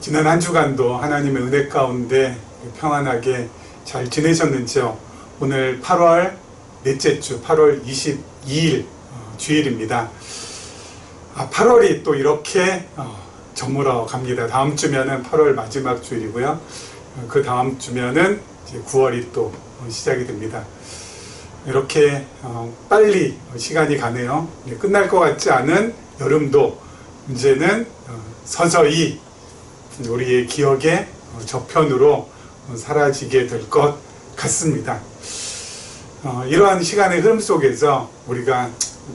지난 한 주간도 하나님의 은혜 가운데 평안하게 잘 지내셨는지요? 오늘 8월 넷째 주, 8월 22일 주일입니다. 8월이 또 이렇게 저물어 갑니다. 다음 주면은 8월 마지막 주일이고요. 그 다음 주면은 이제 9월이 또 시작이 됩니다. 이렇게 빨리 시간이 가네요. 끝날 것 같지 않은 여름도 이제는 서서히 우리의 기억의 저편으로 사라지게 될 것 같습니다. 이러한 시간의 흐름 속에서 우리가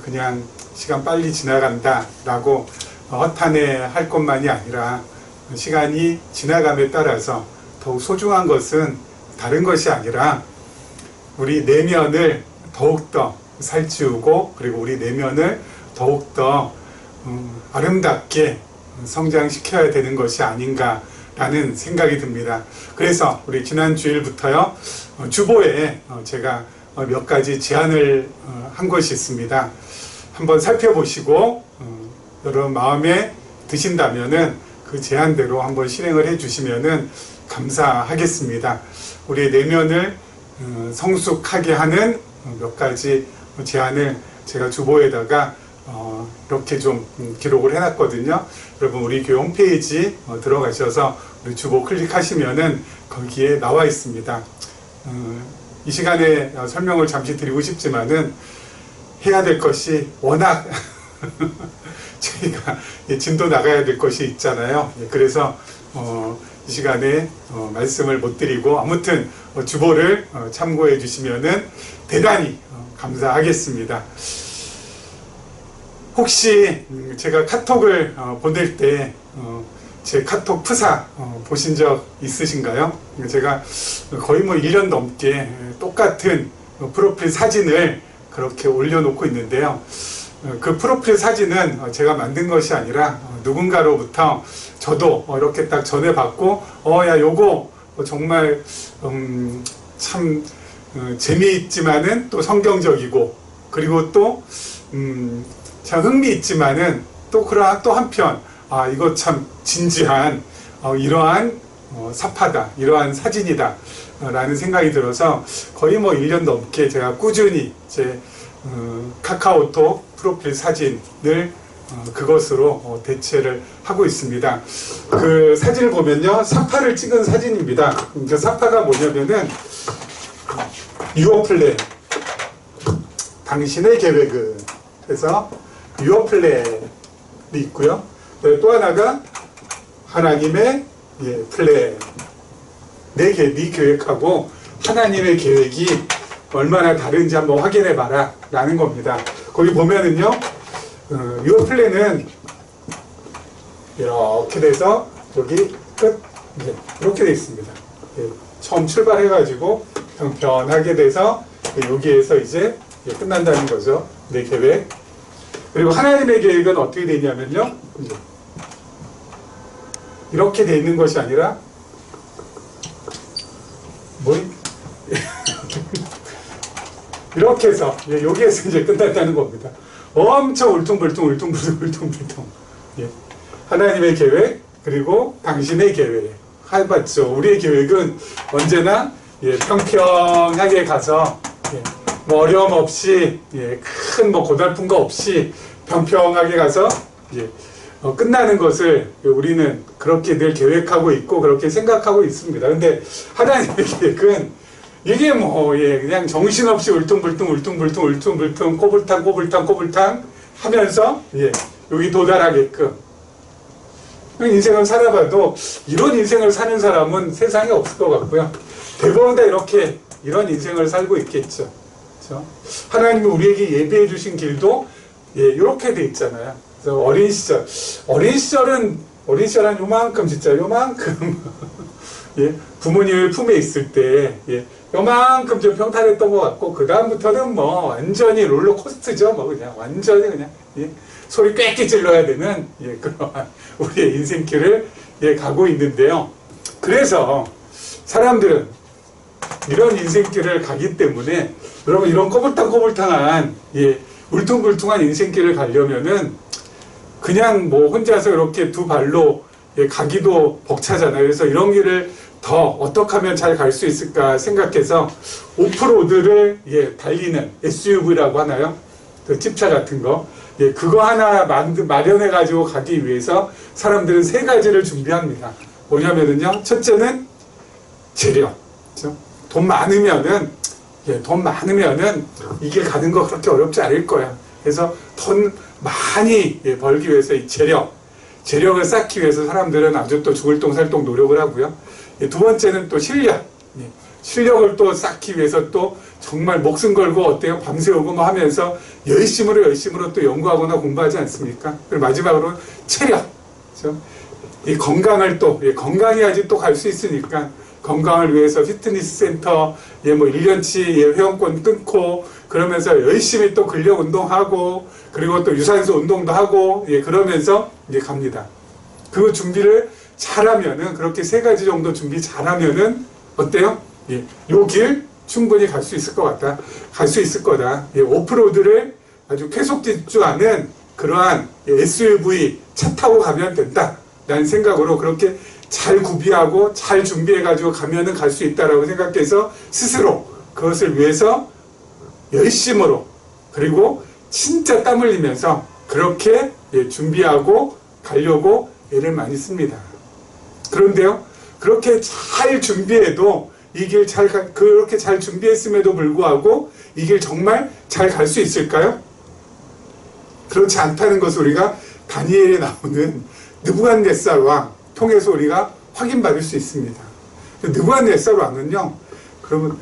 그냥 시간 빨리 지나간다 라고 허탄해할 것만이 아니라 시간이 지나감에 따라서 더욱 소중한 것은 다른 것이 아니라 우리 내면을 더욱더 살찌우고 그리고 우리 내면을 더욱더 아름답게 성장시켜야 되는 것이 아닌가라는 생각이 듭니다. 그래서 우리 지난 주일부터요, 주보에 제가 몇 가지 제안을 한 것이 있습니다. 한번 살펴보시고 여러분 마음에 드신다면은 그 제안대로 한번 실행을 해주시면은 감사하겠습니다. 우리의 내면을 성숙하게 하는 몇 가지 제안을 제가 주보에다가 이렇게 좀 기록을 해놨거든요. 여러분 우리 교회 홈페이지 들어가셔서 우리 주보 클릭하시면은 거기에 나와 있습니다. 이 시간에 설명을 잠시 드리고 싶지만은 해야 될 것이 워낙 저희가 진도 나가야 될 것이 있잖아요. 그래서 이 시간에 말씀을 못 드리고 아무튼 주보를 참고해 주시면은 대단히 감사하겠습니다. 혹시 제가 카톡을 보낼 때 제 카톡 프사 보신 적 있으신가요? 제가 거의 1년 넘게 똑같은 프로필 사진을 그렇게 올려놓고 있는데요. 그 프로필 사진은 제가 만든 것이 아니라 누군가로부터 저도 이렇게 딱 전해받고 야 요거 정말 참 재미있지만은 또 성경적이고 그리고 또 참 흥미있지만은 또 한편 이거 참 진지한 이러한 사파다, 이러한 사진이다 라는 생각이 들어서 거의 1년 넘게 제가 꾸준히 제 카카오톡 프로필 사진을 그것으로 대체를 하고 있습니다. 그 사진을 보면요, 사파를 찍은 사진입니다. 그 사파가 뭐냐면은 유어플랜, 당신의 계획은 해서 유어플랜이 있고요. 또 하나가 하나님의 플랜, 네 계획하고 하나님의 계획이 얼마나 다른지 한번 확인해 봐라 라는 겁니다. 거기 보면은요, 이 플랜은 이렇게 돼서 여기 끝, 이렇게 돼 있습니다. 처음 출발해 가지고 평평하게 돼서 여기에서 이제 끝난다는 거죠. 내 계획. 그리고 하나님의 계획은 어떻게 되냐면요, 이렇게 돼 있는 것이 아니라 이렇게 해서 여기에서 이제 끝났다는 겁니다. 엄청 울퉁불퉁 하나님의 계획 그리고 당신의 계획 해봤죠. 우리의 계획은 언제나 평평하게 가서 어려움 없이 큰 고달픈 거 없이 평평하게 가서 끝나는 것을 우리는 그렇게 늘 계획하고 있고 그렇게 생각하고 있습니다. 근데 하나님의 계획은 이게 그냥 정신없이 울퉁불퉁 꼬불탕 하면서 여기 도달하게끔 인생을 살아봐도 이런 인생을 사는 사람은 세상에 없을 것 같고요. 대부분 다 이런 인생을 살고 있겠죠. 그렇죠? 하나님이 우리에게 예비해 주신 길도 이렇게 돼 있잖아요. 그래서 어린 시절은 요만큼 진짜 요만큼 부모님의 품에 있을 때 요만큼 좀 평탄했던 것 같고 그 다음부터는 완전히 롤러코스터죠. 그냥 완전히 그냥 소리 꽥꽥 질러야 되는 그러한 우리의 인생길을 가고 있는데요. 그래서 사람들은 이런 인생길을 가기 때문에 여러분 이런 꼬불탕꼬불탕한 울퉁불퉁한 인생길을 가려면은 그냥 혼자서 이렇게 두 발로 가기도 벅차잖아요. 그래서 이런 길을 더 어떻게 하면 잘 갈 수 있을까 생각해서 오프로드를 달리는 SUV라고 하나요? 그 집차 같은 거. 그거 하나 마련해가지고 가기 위해서 사람들은 세 가지를 준비합니다. 뭐냐면은요, 첫째는 재력. 그렇죠? 돈 많으면은 이 길 가는 거 그렇게 어렵지 않을 거야. 그래서 돈 많이 벌기 위해서 이 재력을 쌓기 위해서 사람들은 아주 또 죽을 똥 살 똥 노력을 하고요. 두 번째는 또 실력을 또 쌓기 위해서 또 정말 목숨 걸고 어때요? 밤새우고 뭐 하면서 열심으로 또 연구하거나 공부하지 않습니까? 그리고 마지막으로 체력. 그렇죠? 이 건강을 또, 건강해야지 또 갈 수 있으니까 건강을 위해서 피트니스 센터, 뭐 1년치 회원권 끊고 그러면서 열심히 또 근력 운동하고 그리고 또 유산소 운동도 하고 그러면서 갑니다. 그 준비를 잘하면은 그렇게 세 가지 정도 준비 잘하면은 어때요? 요 길 충분히 갈 수 있을 것 같다. 갈 수 있을 거다. 오프로드를 아주 쾌속 질주하는 그러한 SUV 차 타고 가면 된다. 라는 생각으로 그렇게 잘 구비하고 잘 준비해가지고 가면은 갈 수 있다라고 생각해서 스스로 그것을 위해서 열심으로 그리고 진짜 땀 흘리면서 그렇게 준비하고 가려고 애를 많이 씁니다. 그런데요, 그렇게 잘 준비해도 이 길 그렇게 잘 준비했음에도 불구하고 이 길 정말 잘 갈 수 있을까요? 그렇지 않다는 것을 우리가 다니엘에 나오는 느부갓네살 왕 통해서 우리가 확인받을 수 있습니다. 느부갓네살 왕은요, 그러면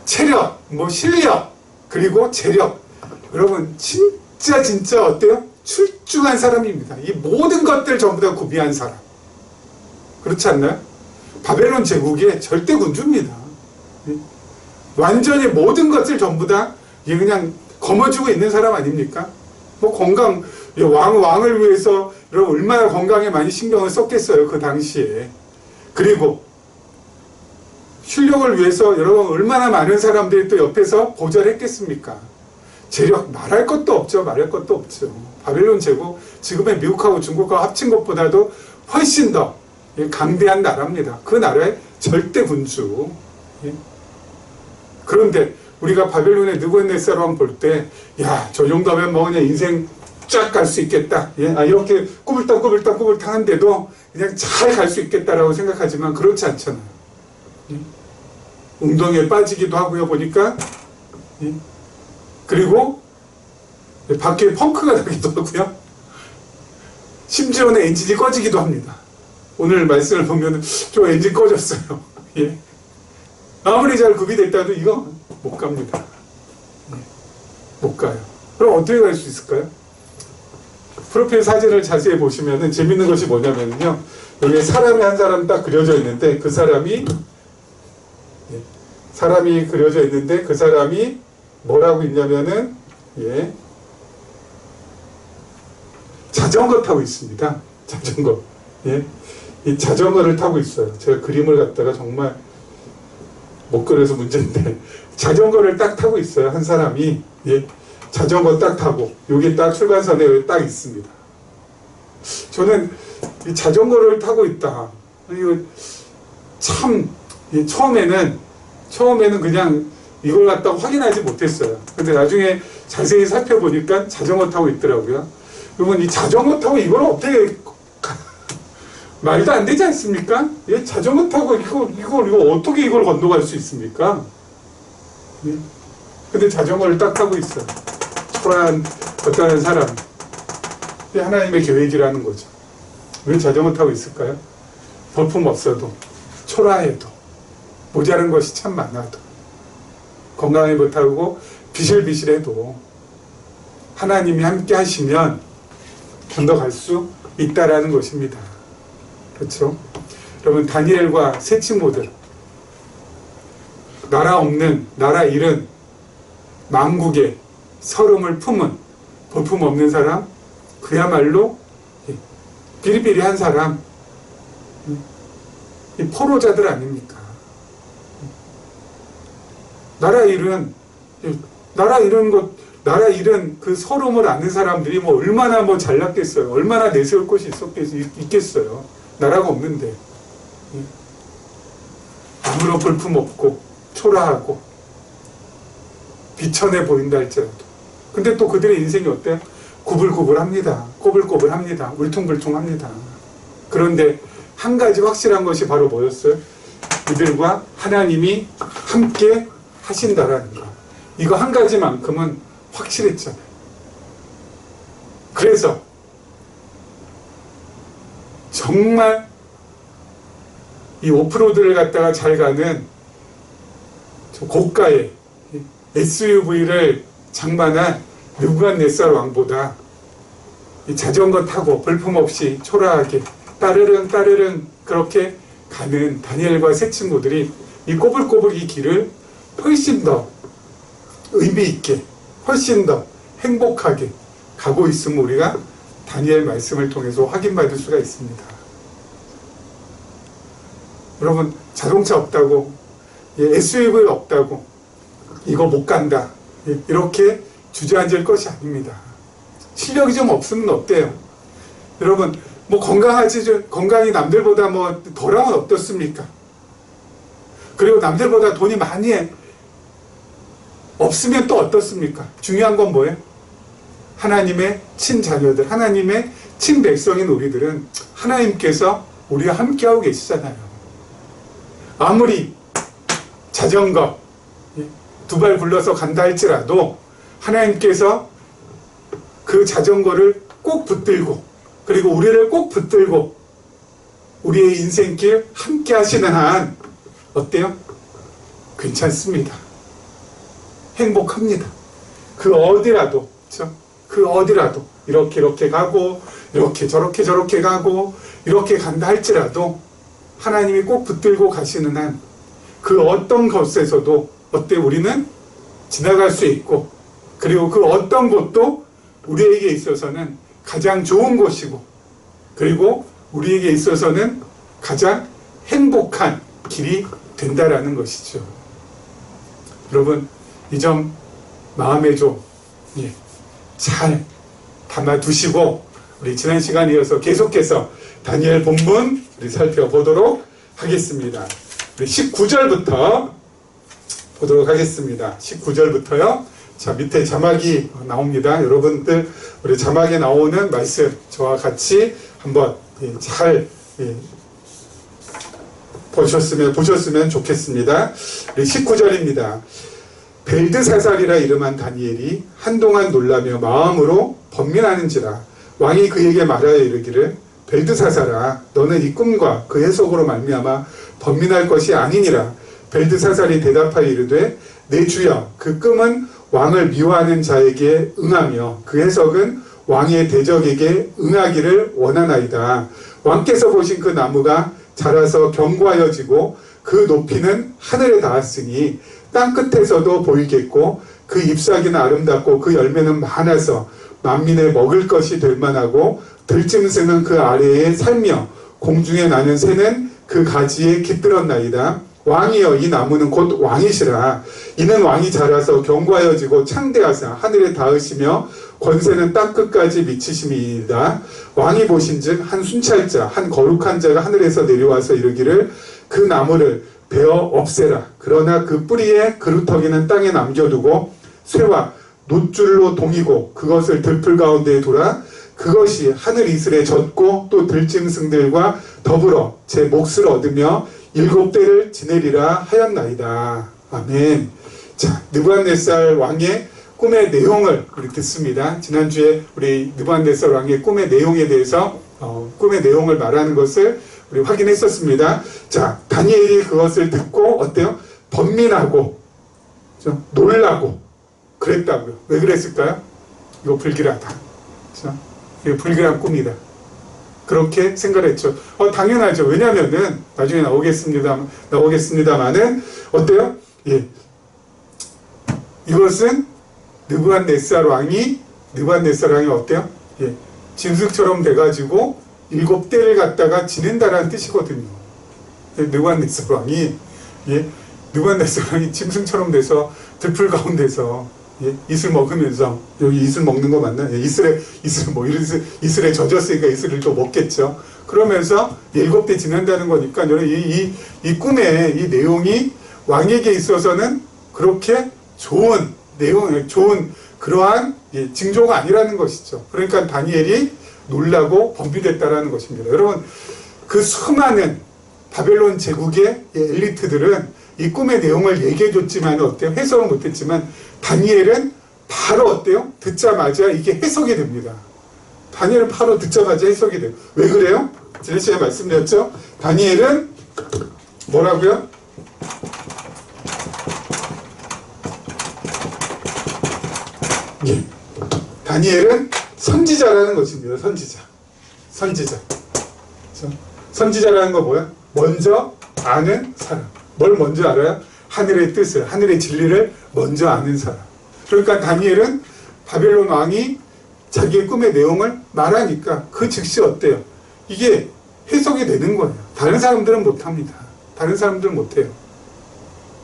체력, 실력, 그리고 재력. 여러분, 진짜 어때요? 출중한 사람입니다. 이 모든 것들 전부 다 구비한 사람. 그렇지 않나요? 바벨론 제국의 절대 군주입니다. 완전히 모든 것을 전부 다 그냥 거머쥐고 있는 사람 아닙니까? 건강, 왕을 위해서 여러분 얼마나 건강에 많이 신경을 썼겠어요, 그 당시에. 그리고 실력을 위해서 여러분 얼마나 많은 사람들이 또 옆에서 보절했겠습니까? 재력 말할 것도 없죠. 바벨론 제국, 지금의 미국하고 중국하고 합친 것보다도 훨씬 더 강대한 나라입니다. 그 나라의 절대 군주. 그런데 우리가 바벨론의 느부갓네살 왕 볼 때, 저 정도면 그냥 인생 쫙 갈 수 있겠다. 이렇게 꾸불탕한데도 그냥 잘 갈 수 있겠다라고 생각하지만 그렇지 않잖아요. 웅덩이에 빠지기도 하고요, 보니까. 그리고 바퀴에 펑크가 나기도 하고요. 심지어는 엔진이 꺼지기도 합니다. 오늘 말씀을 보면 저 엔진 꺼졌어요. 아무리 잘 구비됐다도 이거 못 갑니다. 못 가요. 그럼 어떻게 갈 수 있을까요? 프로필 사진을 자세히 보시면은 재밌는 것이 뭐냐면요. 여기 사람이 한 사람 딱 그려져 있는데 그 사람이 그려져 있는데 그 사람이 뭐라고 있냐면은 자전거 타고 있습니다. 자전거. 이 자전거를 타고 있어요. 제가 그림을 갖다가 정말 못 그려서 문제인데 자전거를 딱 타고 있어요. 한 사람이 자전거 딱 타고 여기 딱 출발선에 딱 있습니다. 저는 이 자전거를 타고 있다. 이거 참 처음에는 그냥 이걸 갖다가 확인하지 못했어요. 근데 나중에 자세히 살펴보니까 자전거 타고 있더라고요. 그러면 이 자전거 타고 이걸 어떻게 말도 안 되지 않습니까? 자전거 타고 이거 어떻게 이걸 건너갈 수 있습니까? 근데 자전거를 딱 타고 있어요. 초라한 어떤 사람. 하나님의 계획이라는 거죠. 왜 자전거 타고 있을까요? 볼품 없어도, 초라해도, 모자란 것이 참 많아도, 건강하지 못하고 비실비실해도 하나님이 함께 하시면 건너갈 수 있다라는 것입니다. 그렇죠? 여러분, 다니엘과 세 친구들, 나라 잃은 망국의 서름을 품은 볼품 없는 사람, 그야말로 비리비리한 사람, 이 포로자들 아닙니까? 나라 잃은 그 서름을 아는 사람들이 얼마나 잘났겠어요. 얼마나 내세울 곳이 있겠어요. 나라가 없는데. 예. 아무런 볼품없고 초라하고 비천해 보인다 할지라도. 근데 또 그들의 인생이 어때요? 구불구불합니다. 꼬불꼬불합니다. 울퉁불퉁합니다. 그런데 한 가지 확실한 것이 바로 뭐였어요? 이들과 하나님이 함께 하신다라는 거. 이거 한 가지만큼은 확실했잖아요. 그래서 정말 이 오프로드를 갖다가 잘 가는 고가의 SUV를 장만한 느부갓네살 왕보다 이 자전거 타고 볼품없이 초라하게 따르릉 따르릉 그렇게 가는 다니엘과 세 친구들이 이 꼬불꼬불 이 길을 훨씬 더 의미 있게, 훨씬 더 행복하게 가고 있음을 우리가 다니엘 말씀을 통해서 확인받을 수가 있습니다. 여러분, 자동차 없다고, SUV 없다고 이거 못 간다 이렇게 주저앉을 것이 아닙니다. 실력이 좀 없으면 어때요? 여러분, 뭐 건강이 남들보다 뭐 덜하면 어떻습니까? 그리고 남들보다 돈이 많이 없으면 또 어떻습니까? 중요한 건 뭐예요? 하나님의 친자녀들, 하나님의 친백성인 우리들은 하나님께서 우리와 함께하고 계시잖아요. 아무리 자전거 두 발 굴러서 간다 할지라도 하나님께서 그 자전거를 꼭 붙들고 그리고 우리를 꼭 붙들고 우리의 인생길 함께 하시는 한 어때요? 괜찮습니다. 행복합니다. 그 어디라도, 그렇죠? 그 어디라도 이렇게 가고 이렇게 저렇게 가고 이렇게 간다 할지라도 하나님이 꼭 붙들고 가시는 한 그 어떤 것에서도 어때? 우리는 지나갈 수 있고 그리고 그 어떤 것도 우리에게 있어서는 가장 좋은 것이고 그리고 우리에게 있어서는 가장 행복한 길이 된다라는 것이죠. 여러분, 이 점 마음에 좀 잘 담아두시고 우리 지난 시간에 이어서 계속해서 다니엘 본문 우리 살펴보도록 하겠습니다. 우리 19절부터 보도록 하겠습니다. 19절부터요. 자, 밑에 자막이 나옵니다. 여러분들 우리 자막에 나오는 말씀 저와 같이 한번 잘 보셨으면 좋겠습니다. 우리 19절입니다. 벨드사살이라 이름한 다니엘이 한동안 놀라며 마음으로 번민하는지라 왕이 그에게 말하여 이르기를 벨드사살아 너는 이 꿈과 그 해석으로 말미암아 번민할 것이 아니니라. 벨드사살이 대답하여 이르되 내 주여 그 꿈은 왕을 미워하는 자에게 응하며 그 해석은 왕의 대적에게 응하기를 원하나이다. 왕께서 보신 그 나무가 자라서 견고하여지고 그 높이는 하늘에 닿았으니 땅끝에서도 보이겠고 그 잎사귀는 아름답고 그 열매는 많아서 만민의 먹을 것이 될 만하고 들짐승은 그 아래에 살며 공중에 나는 새는 그 가지에 깃들었나이다. 왕이여 이 나무는 곧 왕이시라. 이는 왕이 자라서 견고하여지고 창대하사 하늘에 닿으시며 권세는 땅끝까지 미치심이다. 왕이 보신즉 한 순찰자 한 거룩한 자가 하늘에서 내려와서 이르기를 그 나무를 베어 없애라. 그러나 그 뿌리에 그루터기는 땅에 남겨두고 쇠와 놋줄로 동이고 그것을 들풀 가운데에 두라. 그것이 하늘 이슬에 젖고 또 들짐승들과 더불어 제 몫을 얻으며 7대를 지내리라 하였나이다. 아멘. 자, 느부갓네살 왕의 꿈의 내용을 우리 듣습니다. 지난주에 우리 느부갓네살 왕의 꿈의 내용에 대해서 꿈의 내용을 말하는 것을 우리 확인했었습니다. 자, 다니엘이 그것을 듣고 어때요? 번민하고 놀라고 그랬다고요. 왜 그랬을까요? 이거 불길하다. 그렇죠? 이거 불길한 꿈이다. 그렇게 생각했죠. 당연하죠. 왜냐면은 나중에 나오겠습니다만은 어때요? 예. 이것은 느부갓네살 왕이 어때요? 예. 짐승처럼 돼가지고 7대를 갖다가 지낸다라는 뜻이거든요. 느부갓네살 왕이 짐승처럼 돼서 들풀 가운데서 예? 이슬 먹으면서, 여기 이슬 먹는 거 맞나? 예, 이슬에 젖었으니까 이슬을 또 먹겠죠. 그러면서 7대 지낸다는 거니까, 이 꿈의 이 내용이 왕에게 있어서는 그렇게 좋은 그러한 징조가 아니라는 것이죠. 그러니까 다니엘이 놀라고 범비됐다라는 것입니다. 여러분, 그 수많은 바벨론 제국의 엘리트들은 이 꿈의 내용을 얘기해줬지만 어때요? 해석을 못했지만 다니엘은 바로 어때요? 듣자마자 이게 해석이 됩니다. 다니엘은 바로 듣자마자 해석이 돼요. 왜 그래요? 지난 시간에 말씀드렸죠? 다니엘은 뭐라고요? 예. 다니엘은 선지자라는 것입니다. 선지자. 선지자라는 거 뭐야? 먼저 아는 사람. 뭘 먼저 알아요? 하늘의 뜻을, 하늘의 진리를 먼저 아는 사람. 그러니까 다니엘은 바벨론 왕이 자기의 꿈의 내용을 말하니까 그 즉시 어때요? 이게 해석이 되는 거예요. 다른 사람들은 못합니다. 다른 사람들은 못해요.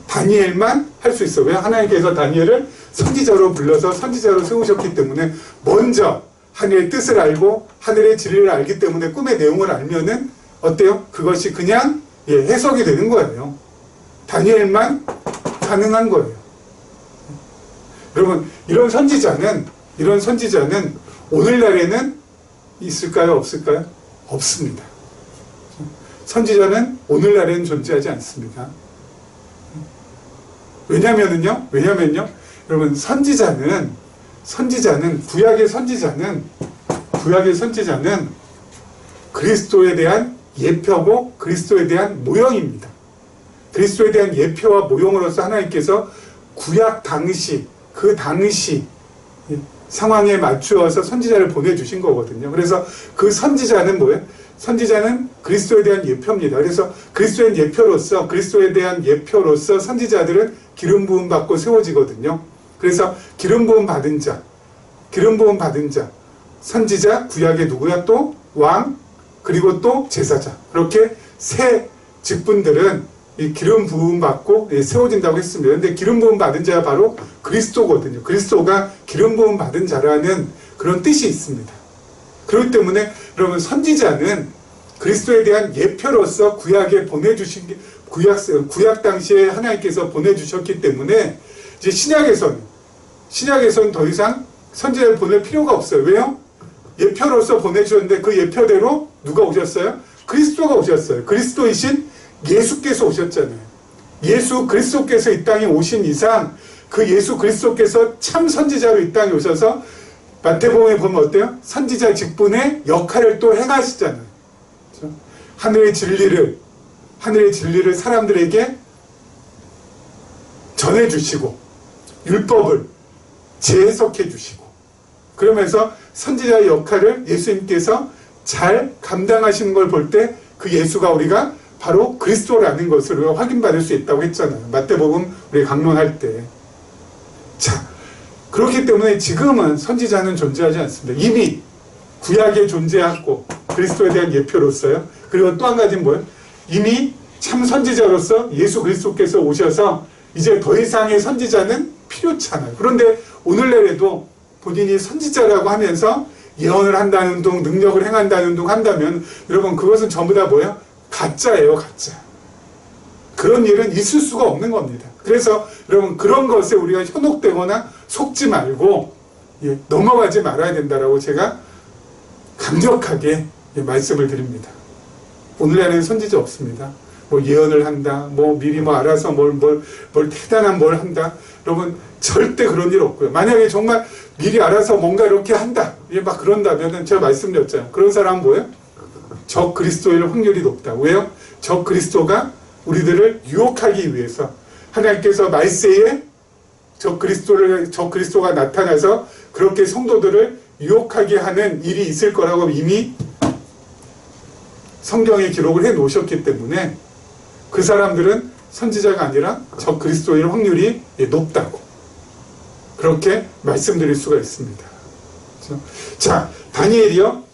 다니엘만 할 수 있어. 왜? 하나님께서 다니엘을 선지자로 불러서 선지자로 세우셨기 때문에 먼저 하늘의 뜻을 알고 하늘의 진리를 알기 때문에 꿈의 내용을 알면은 어때요? 그것이 그냥 해석이 되는 거예요. 다니엘만 가능한 거예요. 여러분, 이런 선지자는 오늘날에는 있을까요? 없을까요? 없습니다. 선지자는 오늘날에는 존재하지 않습니다. 왜냐면요, 여러분, 구약의 선지자는 그리스도에 대한 예표고 그리스도에 대한 모형입니다. 그리스도에 대한 예표와 모형으로서 하나님께서 구약 당시, 그 당시 상황에 맞추어서 선지자를 보내주신 거거든요. 그래서 그 선지자는 뭐예요? 선지자는 그리스도에 대한 예표입니다. 그래서 그리스도에 대한 예표로서 선지자들은 기름 부음 받고 세워지거든요. 그래서 기름 부음 받은 자, 선지자, 구약의 누구야? 또 왕, 그리고 또 제사자. 그렇게 세 직분들은 이 기름 부음 받고 세워진다고 했습니다. 근데 기름 부음 받은 자가 바로 그리스도거든요. 그리스도가 기름 부음 받은 자라는 그런 뜻이 있습니다. 그렇기 때문에 여러분, 선지자는 그리스도에 대한 예표로서 구약에 보내주신 구약 당시에 하나님께서 보내주셨기 때문에 이제 신약에서는 더 이상 선지자를 보낼 필요가 없어요. 왜요? 예표로서 보내주셨는데 그 예표대로 누가 오셨어요? 그리스도가 오셨어요. 그리스도이신 예수께서 오셨잖아요. 예수 그리스도께서 이 땅에 오신 이상 그 예수 그리스도께서 참 선지자로 이 땅에 오셔서 마태복음에 보면 어때요? 선지자 직분의 역할을 또 행하시잖아요. 그렇죠? 하늘의 진리를 사람들에게 전해주시고 율법을 재해석해 주시고 그러면서 선지자의 역할을 예수님께서 잘 감당하시는 걸 볼 때 그 예수가 우리가 바로 그리스도라는 것을 우리가 확인받을 수 있다고 했잖아요. 마태복음 우리 강론할 때. 자, 그렇기 때문에 지금은 선지자는 존재하지 않습니다. 이미 구약에 존재하고 그리스도에 대한 예표로서요. 그리고 또 한 가지는 뭐예요? 이미 참 선지자로서 예수 그리스도께서 오셔서 이제 더 이상의 선지자는 필요찮아요. 그런데 오늘날에도 본인이 선지자라고 하면서 예언을 한다는 둥, 능력을 행한다는 둥 한다면 여러분 그것은 전부 다 뭐예요? 가짜예요, 가짜. 그런 일은 있을 수가 없는 겁니다. 그래서 여러분 그런 것에 우리가 현혹되거나 속지 말고 넘어가지 말아야 된다라고 제가 강력하게 말씀을 드립니다. 오늘날에는 선지자 없습니다. 뭐 예언을 한다, 뭐 미리 뭐 알아서 뭘 대단한 뭘 한다. 여러분 절대 그런 일 없고요. 만약에 정말 미리 알아서 뭔가 이렇게 한다, 막 그런다면은 제가 말씀드렸잖아요. 그런 사람은 뭐예요? 적 그리스도일 확률이 높다. 왜요? 적 그리스도가 우리들을 유혹하기 위해서 하나님께서 말세에 적 그리스도가 나타나서 그렇게 성도들을 유혹하게 하는 일이 있을 거라고 이미 성경에 기록을 해 놓으셨기 때문에 그 사람들은 선지자가 아니라 적 그리스도일 확률이 높다고 그렇게 말씀드릴 수가 있습니다. 그렇죠? 자, 다니엘이요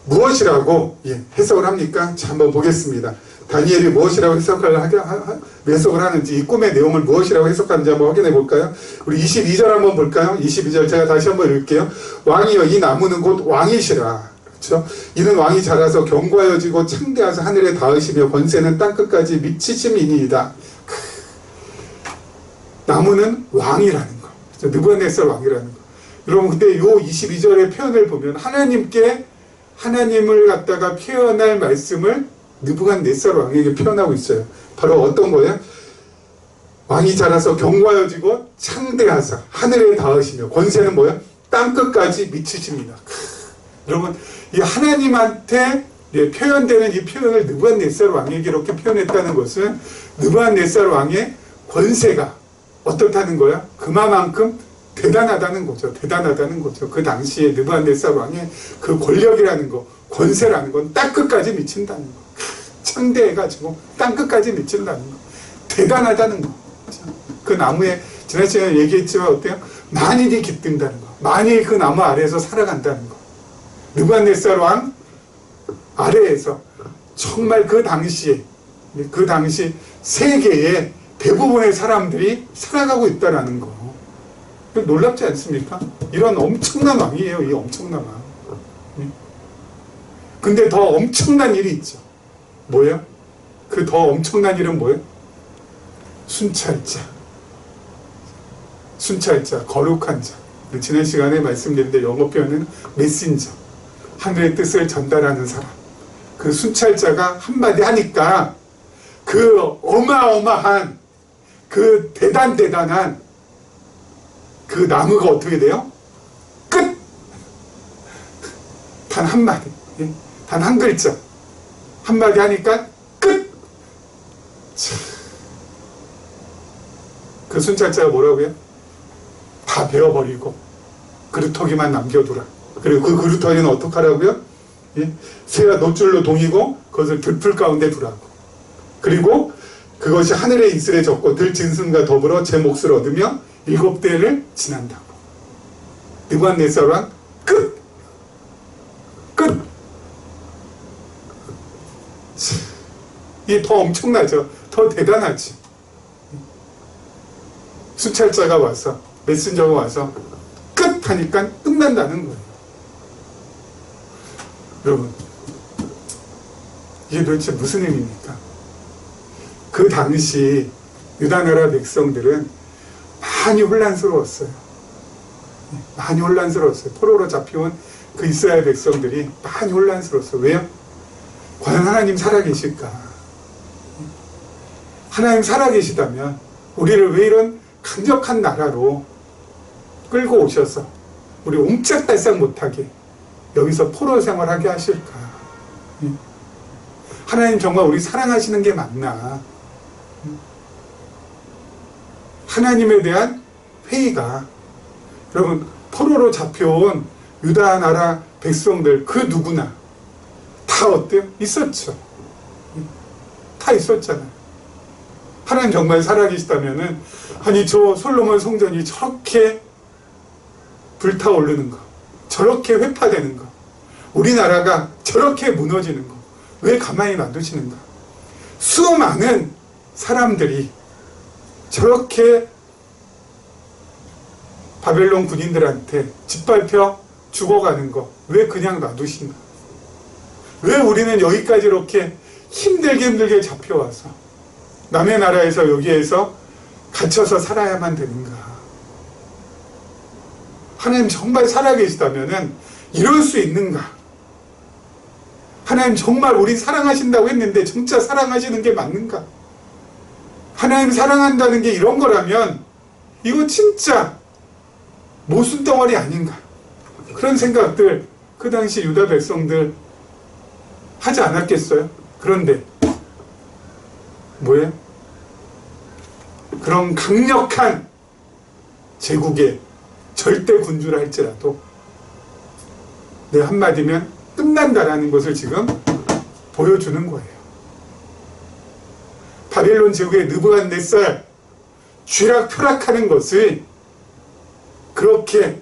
무엇이라고 해석을 합니까? 자, 한번 보겠습니다. 다니엘이 무엇이라고 해석을 하는지, 이 꿈의 내용을 무엇이라고 해석하는지 한번 확인해 볼까요? 우리 22절 한번 볼까요? 22절 제가 다시 한번 읽을게요. 왕이여, 이 나무는 곧 왕이시라. 그렇죠? 이는 왕이 자라서 견고하여지고 창대하서 하늘에 닿으시며 권세는 땅끝까지 미치심이니이다. 나무는 왕이라는 거. 그렇죠? 느부갓네살 왕이라는 거. 여러분, 근데 요 22절의 표현을 보면 하나님을 갖다가 표현할 말씀을 느부갓네살 왕에게 표현하고 있어요. 바로 어떤 거예요? 왕이 자라서 견고하여지고 창대하사 하늘에 닿으시며 권세는 뭐예요? 땅끝까지 미치십니다. 여러분, 이 하나님한테 표현되는 이 표현을 느부갓네살 왕에게 이렇게 표현했다는 것은 느부갓네살 왕의 권세가 어떻다는 거야? 그만큼 대단하다는 거죠. 대단하다는 거죠. 그 당시에 느부갓네살 왕의 그 권력이라는 거, 권세라는 건 땅끝까지 미친다는 거. 창대해가지고 땅끝까지 미친다는 거. 대단하다는 거. 그 나무에 지난 시간에 얘기했지만 어때요? 만일이 깃든다는 거. 만일 그 나무 아래에서 살아간다는 거. 느부갓네살 왕 아래에서 정말 그 당시 세계의 대부분의 사람들이 살아가고 있다는 거. 놀랍지 않습니까? 이런 엄청난 왕이에요. 이 엄청난 왕. 근데 더 엄청난 일이 있죠. 뭐예요? 그 더 엄청난 일은 뭐예요? 순찰자. 순찰자, 거룩한 자. 지난 시간에 말씀드렸는데 영어 표현은 메신저. 하늘의 뜻을 전달하는 사람. 그 순찰자가 한마디 하니까 그 어마어마한 그 대단한 그 나무가 어떻게 돼요? 끝! 단 한마디. 단 한 글자. 한마디 하니까 끝! 그 순찰자가 뭐라고요? 다 베어버리고 그루터기만 남겨두라. 그리고 그 그루터기는 어떡하라고요? 새가 놋줄로 동이고 그것을 들풀 가운데 두라고. 그리고 그것이 하늘의 이슬에 젖고 들 진승과 더불어 제 몫을 얻으며 7대를 지난다고. 느부갓네살 왕 끝! 끝! 이게 더 엄청나죠. 더 대단하지. 순찰자가 와서, 메신저가 와서 끝! 하니까 끝난다는 거예요. 여러분, 이게 도대체 무슨 의미입니까? 그 당시 유다나라 백성들은 많이 혼란스러웠어요. 많이 혼란스러웠어요. 포로로 잡혀온 그 이스라엘 백성들이 많이 혼란스러웠어요. 왜요? 과연 하나님 살아계실까? 하나님 살아계시다면 우리를 왜 이런 강력한 나라로 끌고 오셔서 우리 옴짝달싹 못하게 여기서 포로 생활하게 하실까? 하나님 정말 우리 사랑하시는 게 맞나? 하나님에 대한 회의가, 여러분, 포로로 잡혀온 유다 나라 백성들 그 누구나 다 어때요? 있었죠. 다 있었잖아요. 하나님 정말 살아계시다면은, 아니 저 솔로몬 성전이 저렇게 불타오르는 거, 저렇게 회파되는 거, 우리나라가 저렇게 무너지는 거 왜 가만히 놔두시는가? 수많은 사람들이 저렇게 바벨론 군인들한테 짓밟혀 죽어가는 거 왜 그냥 놔두신가? 왜 우리는 여기까지 이렇게 힘들게 잡혀와서 남의 나라에서 여기에서 갇혀서 살아야만 되는가? 하나님 정말 살아계시다면은 이럴 수 있는가? 하나님 정말 우리 사랑하신다고 했는데 진짜 사랑하시는 게 맞는가? 하나님 사랑한다는 게 이런 거라면 이거 진짜 모순덩어리 아닌가? 그런 생각들 그 당시 유다 백성들 하지 않았겠어요? 그런데 뭐예요? 그런 강력한 제국의 절대 군주라 할지라도 내 한마디면 끝난다라는 것을 지금 보여주는 거예요. 바벨론 제국의 느부갓네살 쥐락펴락하는 것을, 그렇게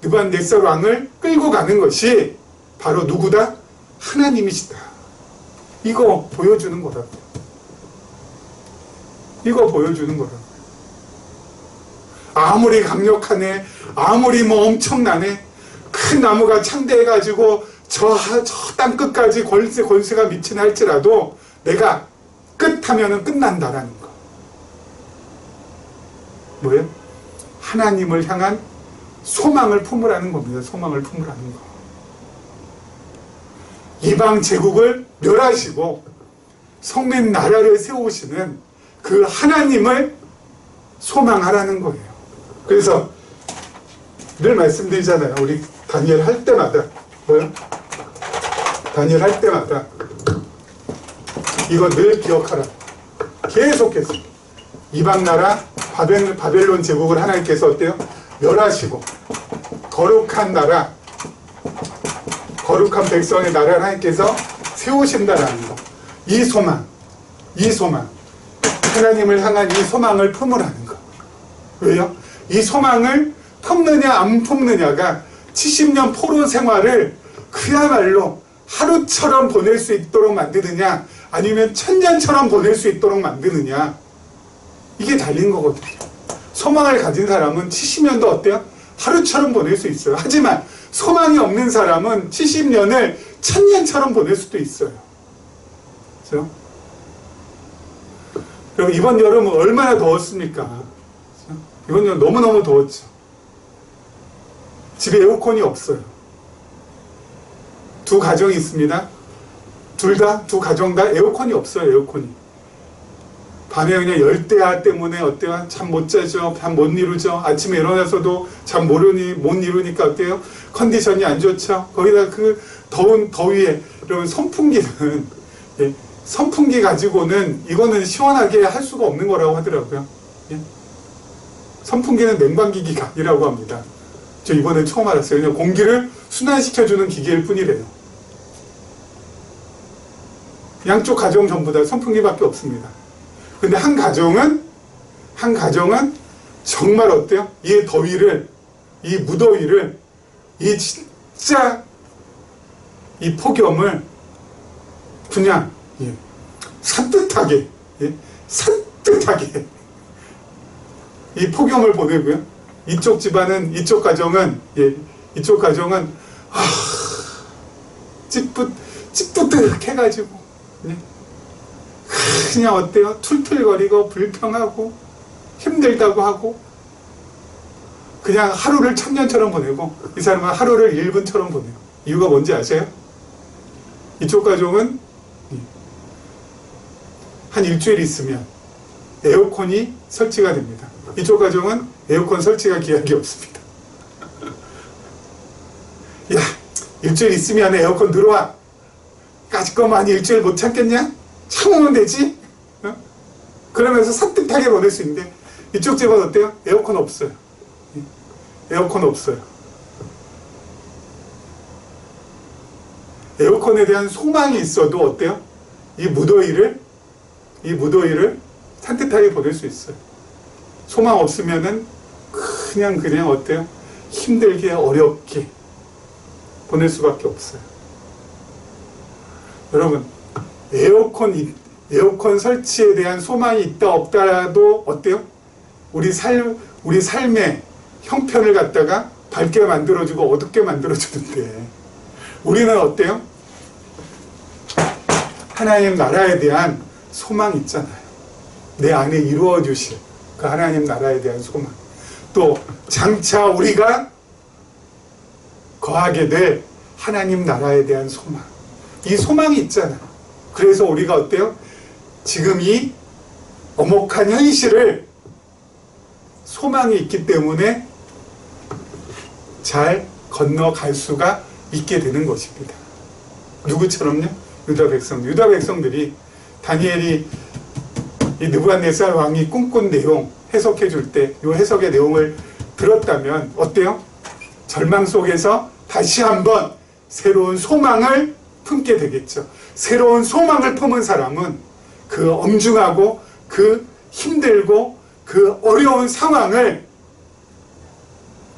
느부갓네살 왕을 끌고 가는 것이 바로 누구다? 하나님이시다. 이거 보여주는 거라고요. 이거 보여주는 거라고. 아무리 강력하네, 아무리 뭐 엄청나네, 큰 나무가 창대해가지고 저 땅끝까지 권세가 미치나 할지라도 내가 끝하면은 끝난다라는 거. 뭐예요? 하나님을 향한 소망을 품으라는 겁니다. 소망을 품으라는 거. 이방 제국을 멸하시고 성민 나라를 세우시는 그 하나님을 소망하라는 거예요. 그래서 늘 말씀드리잖아요. 우리 다니엘 할 때마다 뭐요? 다니엘 할 때마다 이거 늘 기억하라. 계속해서 이방 나라 바벨론 제국을 하나님께서 어때요? 멸하시고 거룩한 나라, 거룩한 백성의 나라를 하나님께서 세우신다라는 거. 이 소망, 하나님을 향한 이 소망을 품으라는 거. 왜요? 이 소망을 품느냐 안 품느냐가 70년 포로 생활을 그야말로 하루처럼 보낼 수 있도록 만드느냐, 아니면 천년처럼 보낼 수 있도록 만드느냐, 이게 달린 거거든요. 소망을 가진 사람은 70년도 어때요? 하루처럼 보낼 수 있어요. 하지만 소망이 없는 사람은 70년을 천년처럼 보낼 수도 있어요. 그렇죠? 여러분, 이번 여름은 얼마나 더웠습니까? 그렇죠? 이번 여름 너무너무 더웠죠. 집에 에어컨이 없어요. 두 가정이 있습니다. 두 가정 다 에어컨이 없어요. 에어컨이. 밤에 그냥 열대야 때문에 어때요? 잠 못 자죠. 잠 못 이루죠. 아침에 일어나서도 잠 못 이루니까 어때요? 컨디션이 안 좋죠. 거기다 그 더운 더위에, 여러분, 선풍기는, 예, 선풍기 가지고는 이거는 시원하게 할 수가 없는 거라고 하더라고요. 예? 선풍기는 냉방기기가 아니라고 합니다. 저 이번에 처음 알았어요. 그냥 공기를 순환시켜주는 기계일 뿐이래요. 양쪽 가정 전부 다 선풍기밖에 없습니다. 근데 한 가정은 정말 어때요? 이 더위를, 이 무더위를, 이 진짜 이 폭염을 그냥, 예, 산뜻하게 이 폭염을 보내고요. 이쪽 집안은, 이쪽 가정은 찌뿌듯해가지고, 예, 그냥 어때요? 툴툴거리고 불평하고 힘들다고 하고, 그냥 하루를 천년처럼 보내고, 이 사람은 하루를 1분처럼 보내요. 이유가 뭔지 아세요? 이쪽 가정은 한 일주일 있으면 에어컨이 설치가 됩니다. 이쪽 가정은 에어컨 설치가 기약이 없습니다. 야, 일주일 있으면 에어컨 들어와. 까짓 거만 일주일 못 참겠냐? 참으면 되지? 어? 그러면서 산뜻하게 보낼 수 있는데, 이쪽 집은 어때요? 에어컨 없어요. 에어컨 없어요. 에어컨에 대한 소망이 있어도 어때요? 이 무더위를 산뜻하게 보낼 수 있어요. 소망 없으면은 그냥 어때요? 힘들게 어렵게 보낼 수밖에 없어요. 여러분, 에어컨 설치에 대한 소망이 있다 없다라도 어때요? 우리 삶의 형편을 갖다가 밝게 만들어주고 어둡게 만들어주는데, 우리는 어때요? 하나님 나라에 대한 소망이 있잖아요. 내 안에 이루어 주실 그 하나님 나라에 대한 소망. 또 장차 우리가 거하게 될 하나님 나라에 대한 소망. 이 소망이 있잖아요. 그래서 우리가 어때요? 지금 이 엄혹한 현실을 소망이 있기 때문에 잘 건너갈 수가 있게 되는 것입니다. 누구처럼요? 유다 백성들이 다니엘이 이 느부갓네살 왕이 꿈꾼 내용 해석해 줄 때 이 해석의 내용을 들었다면 어때요? 절망 속에서 다시 한번 새로운 소망을 품게 되겠죠. 새로운 소망을 품은 사람은 그 엄중하고 그 힘들고 그 어려운 상황을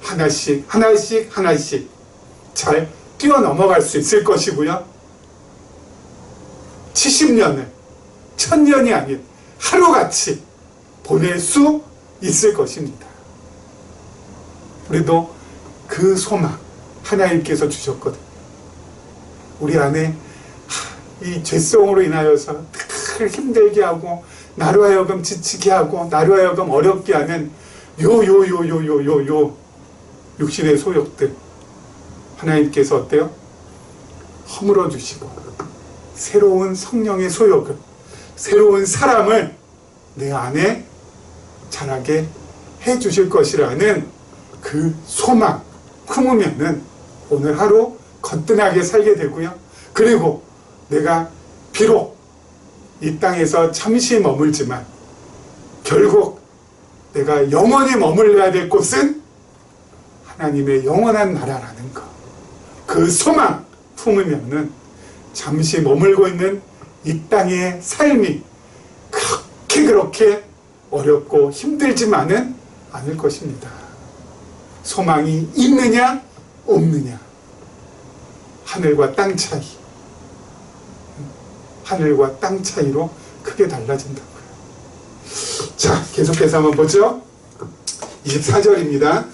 하나씩 잘 뛰어넘어갈 수 있을 것이고요. 70년을 1000년이 아닌 하루같이 보낼 수 있을 것입니다. 우리도 그 소망 하나님께서 주셨거든요. 우리 안에 이 죄성으로 인하여서 늘 힘들게 하고 나로 하여금 지치게 하고 나로 하여금 어렵게 하는 요 육신의 소욕들 하나님께서 어때요? 허물어 주시고 새로운 성령의 소욕을, 새로운 사람을 내 안에 자라게 해 주실 것이라는 그 소망 품으면은 오늘 하루 거뜬하게 살게 되고요. 그리고 내가 비록 이 땅에서 잠시 머물지만 결국 내가 영원히 머물러야 될 곳은 하나님의 영원한 나라라는 것. 그 소망 품으면은 잠시 머물고 있는 이 땅의 삶이 그렇게 어렵고 힘들지만은 않을 것입니다. 소망이 있느냐 없느냐, 하늘과 땅 차이, 하늘과 땅 차이로 크게 달라진다고요. 자, 계속해서 한번 보죠. 24절입니다.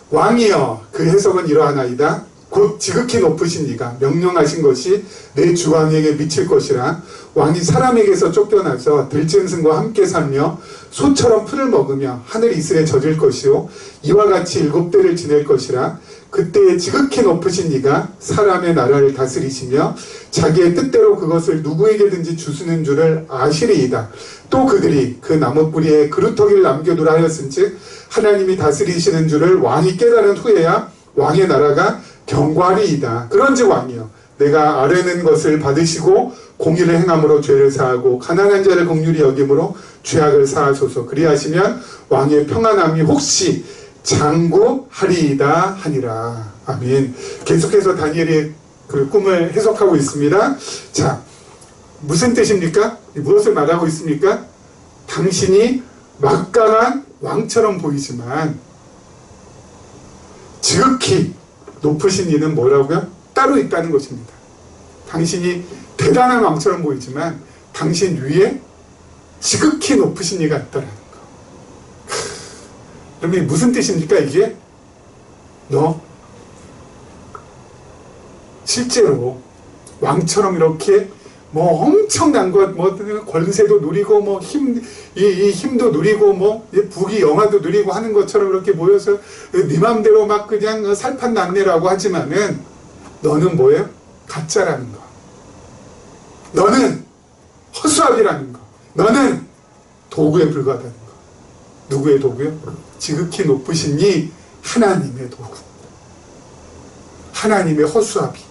왕이여, 그 해석은 이러하나이다. 곧 지극히 높으신 이가 명령하신 것이 내 주왕에게 미칠 것이라. 왕이 사람에게서 쫓겨나서 들짐승과 함께 살며 소처럼 풀을 먹으며 하늘 이슬에 젖을 것이요 이와 같이 7대를 지낼 것이라. 그때에 지극히 높으신 이가 사람의 나라를 다스리시며 자기의 뜻대로 그것을 누구에게든지 주시는 줄을 아시리이다. 또 그들이 그 나무뿌리에 그루터기를 남겨두라 하였은즉 하나님이 다스리시는 줄을 왕이 깨달은 후에야 왕의 나라가 경과하리이다. 그런즉 왕이여, 내가 아뢰는 것을 받으시고 공의를 행함으로 죄를 사하고 가난한 자를 긍휼히 여김으로 죄악을 사하소서. 그리하시면 왕의 평안함이 혹시 장구하리이다 하니라. 아멘. 계속해서 다니엘의 그 꿈을 해석하고 있습니다. 자, 무슨 뜻입니까? 무엇을 말하고 있습니까? 당신이 막강한 왕처럼 보이지만 지극히 높으신 이는 뭐라고요? 따로 있다는 것입니다. 당신이 대단한 왕처럼 보이지만 당신 위에 지극히 높으신 이가 있다는 거. 그러면 무슨 뜻입니까 이게? 너 실제로 왕처럼 이렇게 뭐 엄청난 것, 뭐 권세도 누리고 뭐 이 힘도 누리고 뭐 부귀 영화도 누리고 하는 것처럼 이렇게 모여서 네 맘대로 막 그냥 살판났네라고 하지만은 너는 뭐예요? 가짜라는 거. 너는 허수아비라는 거. 너는 도구에 불과하다는 거. 누구의 도구요? 지극히 높으신 이 하나님의 도구. 하나님의 허수아비.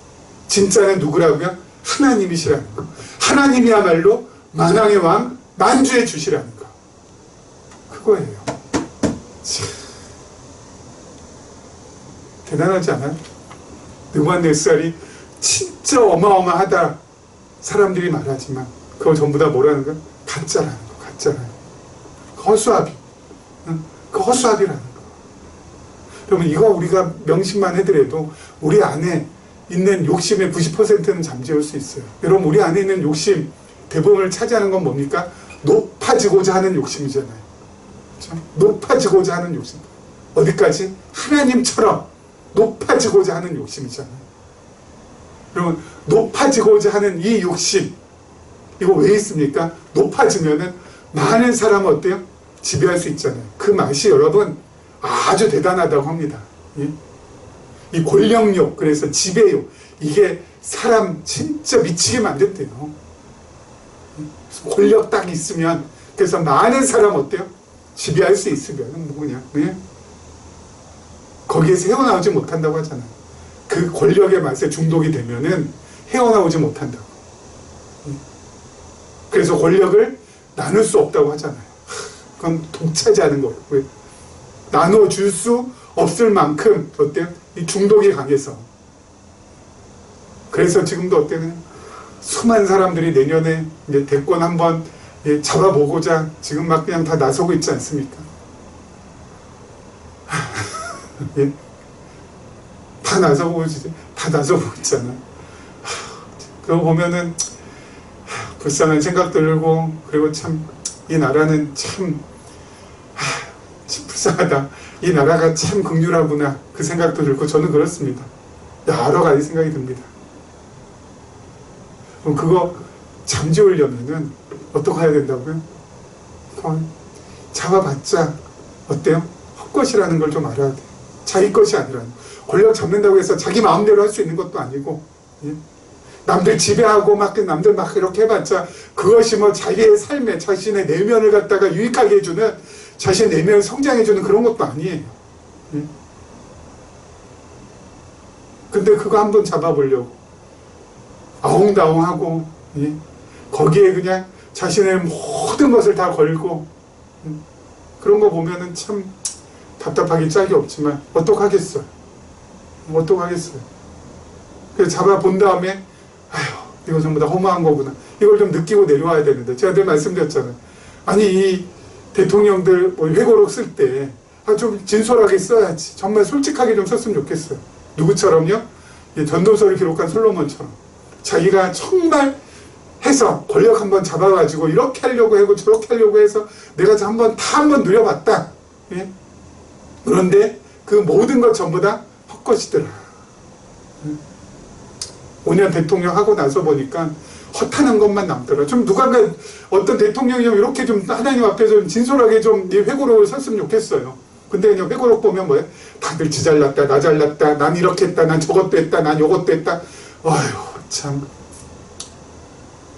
진짜는 누구라고요? 하나님이시라는 거. 하나님이야말로 만왕의 왕, 만주의 주시라는 거. 그거예요. 대단하지 않아요? 느부갓네살이 진짜 어마어마하다 사람들이 말하지만 그거 전부 다 뭐라는 거야? 가짜라는 거. 가짜라는 거. 허수아비. 그 허수아비라는 거. 그러면 이거 우리가 명심만 해더라도 우리 안에 있는 욕심의 90%는 잠재울 수 있어요. 여러분, 우리 안에 있는 욕심 대부분을 차지하는 건 뭡니까? 높아지고자 하는 욕심이잖아요. 그렇죠? 높아지고자 하는 욕심. 어디까지? 하나님처럼 높아지고자 하는 욕심이잖아요. 여러분, 높아지고자 하는 이 욕심, 이거 왜 있습니까? 높아지면은 많은 사람은 어때요? 지배할 수 있잖아요. 그 맛이 여러분 아주 대단하다고 합니다. 예? 이 권력욕, 그래서 지배욕, 이게 사람 진짜 미치게 만든대요. 권력 딱 있으면, 그래서 많은 사람 어때요? 지배할 수 있으면 뭐 그냥 거기에서 헤어나오지 못한다고 하잖아요. 그 권력의 맛에 중독이 되면은 헤어나오지 못한다고. 그래서 권력을 나눌 수 없다고 하잖아요. 그건 독차지하는 거고요. 나눠줄 수 없을 만큼 어때요? 이 중독이 강해서. 그래서 지금도 어때요? 수많은 사람들이 내년에 이제 대권 한번 잡아보고자 지금 막 그냥 다 나서고 있지 않습니까? 예? 다 나서고 있잖아. 그거 보면은 불쌍한 생각 들고, 그리고 참 이 나라는 참 불쌍하다. 이 나라가 참 긍휼하구나. 그 생각도 들고 저는 그렇습니다. 여러 가지 생각이 듭니다. 그럼 그거 잠재우려면은 어떻게 해야 된다고요? 잡아봤자 어때요? 헛것이라는 걸 좀 알아야 돼요. 자기 것이 아니라 권력 잡는다고 해서 자기 마음대로 할 수 있는 것도 아니고, 예? 남들 지배하고 막 남들 막 이렇게 해봤자 그것이 뭐 자기의 삶에 자신의 내면을 갖다가 유익하게 해주는, 자신의 내면을 성장해주는 그런 것도 아니에요. 예? 근데 그거 한번 잡아보려고 아웅다웅하고, 예? 거기에 그냥 자신의 모든 것을 다 걸고, 그런 거 보면은 참 답답하기 짝이 없지만 어떡하겠어요. 어떡하겠어요. 그래서 잡아본 다음에 아휴 이거 전부 다 허무한 거구나. 이걸 좀 느끼고 내려와야 되는데, 제가 늘 말씀드렸잖아요. 아니 이 대통령들 뭐 회고록 쓸 때 좀 진솔하게 써야지. 정말 솔직하게 좀 썼으면 좋겠어요. 누구처럼요? 전도서를 기록한 솔로몬처럼 자기가 정말 해서 권력 한번 잡아가지고 이렇게 하려고 하고 저렇게 하려고 해서 내가 한번 누려봤다. 예? 그런데 그 모든 것 전부 다 헛것이더라. 5년 대통령 하고 나서 보니까 허탄한 것만 남더라. 좀 누군가 어떤 대통령이 좀 이렇게 좀 하나님 앞에서 좀 진솔하게 좀 회고록을 썼으면 좋겠어요. 근데 그냥 회고록 보면 뭐예요? 다들 지 잘났다, 나 잘났다, 난 이렇게 했다, 난 저것도 했다, 난 요것도 했다. 아휴 참.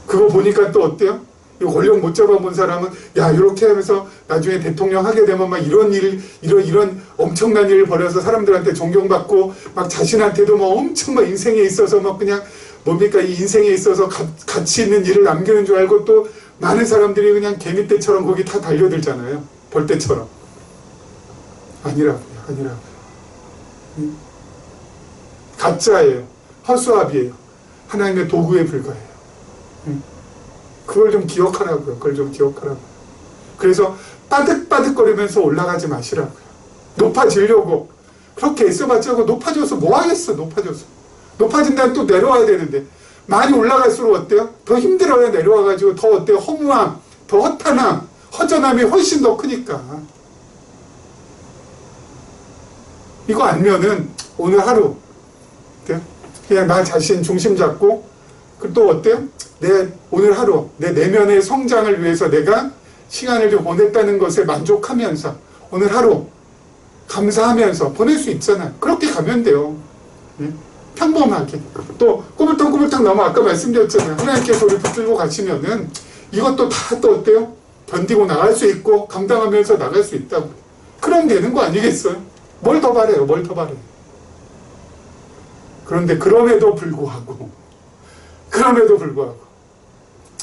그거 보니까 또 어때요? 이 권력 못 잡아본 사람은 야 이렇게 하면서 나중에 대통령 하게 되면 막 이런 엄청난 일을 벌여서 사람들한테 존경받고 막 자신한테도 뭐 엄청 막 인생에 있어서 막 그냥 뭡니까 이 인생에 있어서 가치 있는 일을 남기는 줄 알고 또 많은 사람들이 그냥 개미떼처럼 거기 다 달려들잖아요. 벌떼처럼. 아니라고요. 가짜예요. 허수아비예요. 하나님의 도구에 불과해요. 그걸 좀 기억하라고요. 그걸 좀 기억하라고요. 그래서 빠득빠득거리면서 올라가지 마시라고요. 높아지려고 그렇게 애써봤자 높아져서 뭐 하겠어. 높아진 다음에 또 내려와야 되는데 많이 올라갈수록 어때요? 더 힘들어야 내려와가지고 더 어때요? 허무함, 더 허탄함, 허전함이 훨씬 더 크니까. 이거 알면은 오늘 하루 그냥 나 자신 중심 잡고 또 어때요? 오늘 하루 내 내면의 성장을 위해서 내가 시간을 좀 보냈다는 것에 만족하면서 오늘 하루 감사하면서 보낼 수 있잖아요. 그렇게 가면 돼요. 예? 평범하게. 또 꾸물탕꾸물탕 나면 아까 말씀드렸잖아요. 하나님께서 우리 붙들고 가시면은 이것도 다 또 어때요? 견디고 나갈 수 있고 감당하면서 나갈 수 있다고. 그럼 되는 거 아니겠어요? 뭘 더 바래요? 그런데 그럼에도 불구하고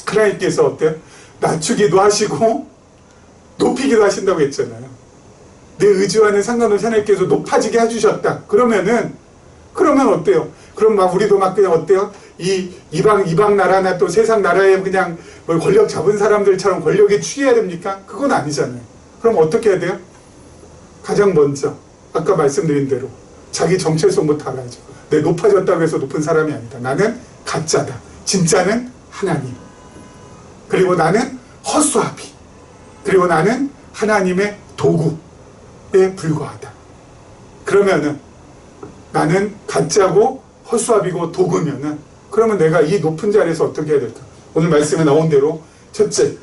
하나님께서 어때요? 낮추기도 하시고 높이기도 하신다고 했잖아요. 내 의지와는 상관없이 하나님께서 높아지게 해주셨다. 그러면 어때요? 그럼 막 우리도 막 그냥 어때요? 이방 나라나 또 세상 나라에 그냥 뭐 권력 잡은 사람들처럼 권력에 취해야 됩니까? 그건 아니잖아요. 그럼 어떻게 해야 돼요? 가장 먼저 아까 말씀드린 대로 자기 정체성부터 알아야죠. 내 높아졌다고 해서 높은 사람이 아니다. 나는 가짜다. 진짜는 하나님. 그리고 나는 허수아비. 그리고 나는 하나님의 도구에 불과하다. 그러면은 나는 가짜고 허수아비고 도구면은 그러면 내가 이 높은 자리에서 어떻게 해야 될까? 오늘 말씀에 나온 대로 첫째,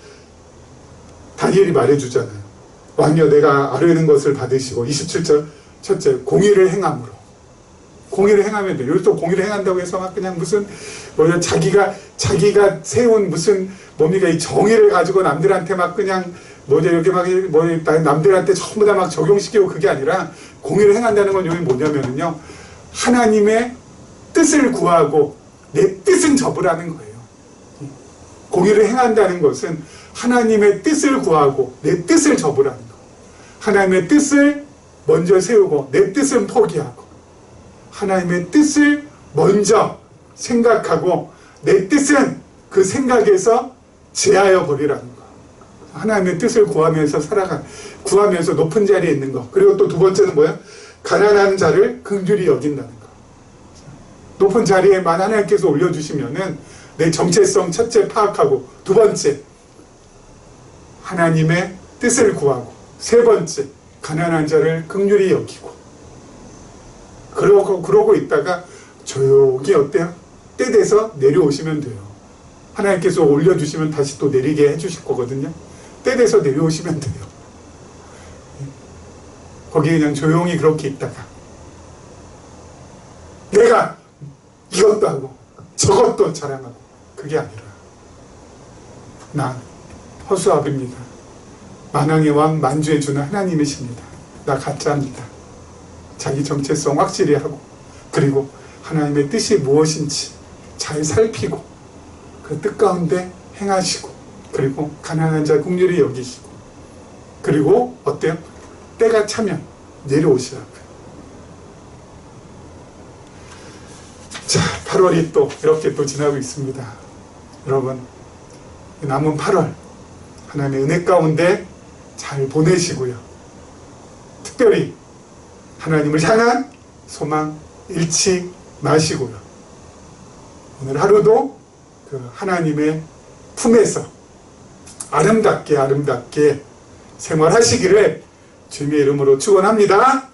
다니엘이 말해주잖아요. 왕이여 내가 아뢰는 것을 받으시고 27절 첫째, 공의를 행함으로. 공의를 행하면 돼요. 여기서 공의를 행한다고 해서 막 그냥 무슨 자기가 세운 무슨 뭡니까 이 정의를 가지고 남들한테 막 그냥 이렇게 막 남들한테 전부 다 막 적용시키고 그게 아니라 공의를 행한다는 건 여기 뭐냐면요 하나님의 뜻을 구하고 내 뜻은 접으라는 거예요. 공의를 행한다는 것은 하나님의 뜻을 구하고 내 뜻을 접으라는 거. 하나님의 뜻을 먼저 세우고 내 뜻은 포기하고 하나님의 뜻을 먼저 생각하고 내 뜻은 그 생각에서 제하여 버리라는 거. 하나님의 뜻을 구하면서 구하면서 높은 자리에 있는 거. 그리고 또 두 번째는 뭐야? 가난한 자를 긍휼히 여긴다는 거. 높은 자리에만 하나님께서 올려주시면은 내 정체성 첫째 파악하고 두 번째 하나님의 뜻을 구하고 세 번째 가난한 자를 긍휼히 여기고, 그러고 있다가 조용히 어때요? 때 돼서 내려오시면 돼요. 하나님께서 올려주시면 다시 또 내리게 해주실 거거든요. 때 돼서 내려오시면 돼요. 거기 그냥 조용히 그렇게 있다가 내가 이것도 하고 저것도 자랑하고, 그게 아니라 나 허수아비입니다. 만왕의 왕 만주해 주는 하나님이십니다. 나 가짜입니다. 자기 정체성 확실히 하고, 그리고 하나님의 뜻이 무엇인지 잘 살피고 그 뜻 가운데 행하시고, 그리고 가난한 자 긍휼히 여기시고, 그리고 어때요? 때가 차면 내려오시라고요. 자, 8월이 또 이렇게 또 지나고 있습니다. 여러분, 남은 8월 하나님의 은혜 가운데 잘 보내시고요. 특별히 하나님을 향한 소망 잃지 마시고요. 오늘 하루도 그 하나님의 품에서 아름답게 생활하시기를 주님의 이름으로 축원합니다.